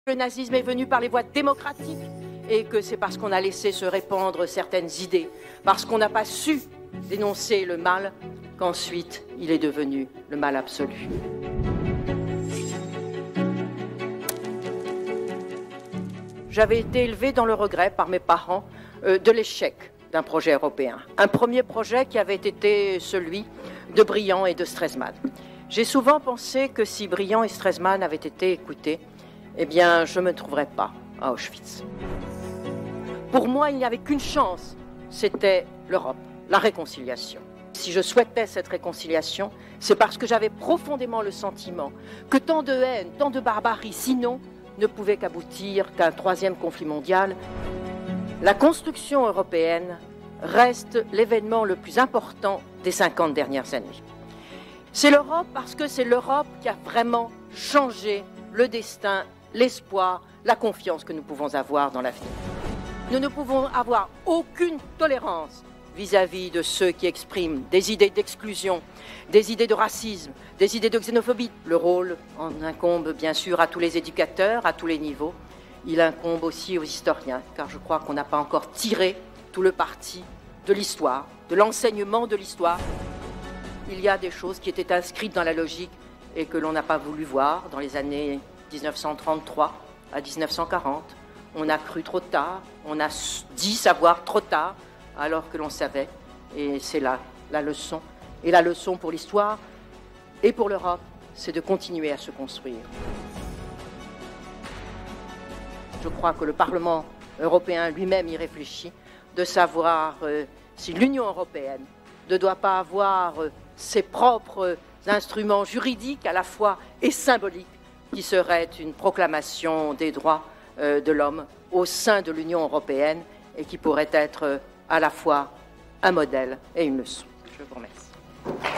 Le nazisme est venu par les voies démocratiques et que c'est parce qu'on a laissé se répandre certaines idées, parce qu'on n'a pas su dénoncer le mal, qu'ensuite il est devenu le mal absolu. J'avais été élevée dans le regret par mes parents de l'échec d'un projet européen. Un premier projet qui avait été celui de Briand et de Stresemann. J'ai souvent pensé que si Briand et Stresemann avaient été écoutés, eh bien, je ne me trouverais pas à Auschwitz. Pour moi, il n'y avait qu'une chance, c'était l'Europe, la réconciliation. Si je souhaitais cette réconciliation, c'est parce que j'avais profondément le sentiment que tant de haine, tant de barbarie, sinon, ne pouvait qu'aboutir qu'à un troisième conflit mondial. La construction européenne reste l'événement le plus important des 50 dernières années. C'est l'Europe parce que c'est l'Europe qui a vraiment changé le destin, l'espoir, la confiance que nous pouvons avoir dans l'avenir. Nous ne pouvons avoir aucune tolérance vis-à-vis de ceux qui expriment des idées d'exclusion, des idées de racisme, des idées de xénophobie. Le rôle en incombe bien sûr à tous les éducateurs, à tous les niveaux. Il incombe aussi aux historiens, car je crois qu'on n'a pas encore tiré tout le parti de l'histoire, de l'enseignement de l'histoire. Il y a des choses qui étaient inscrites dans la logique et que l'on n'a pas voulu voir dans les années 1933 à 1940. On a cru trop tard, on a dit savoir trop tard, alors que l'on savait. Et c'est là la leçon. Et la leçon pour l'histoire et pour l'Europe, c'est de continuer à se construire. Je crois que le Parlement européen lui-même y réfléchit, de savoir si l'Union européenne ne doit pas avoir ses propres instruments juridiques à la fois et symboliques, qui seraient une proclamation des droits de l'homme au sein de l'Union européenne et qui pourrait être à la fois un modèle et une leçon. Je vous remercie.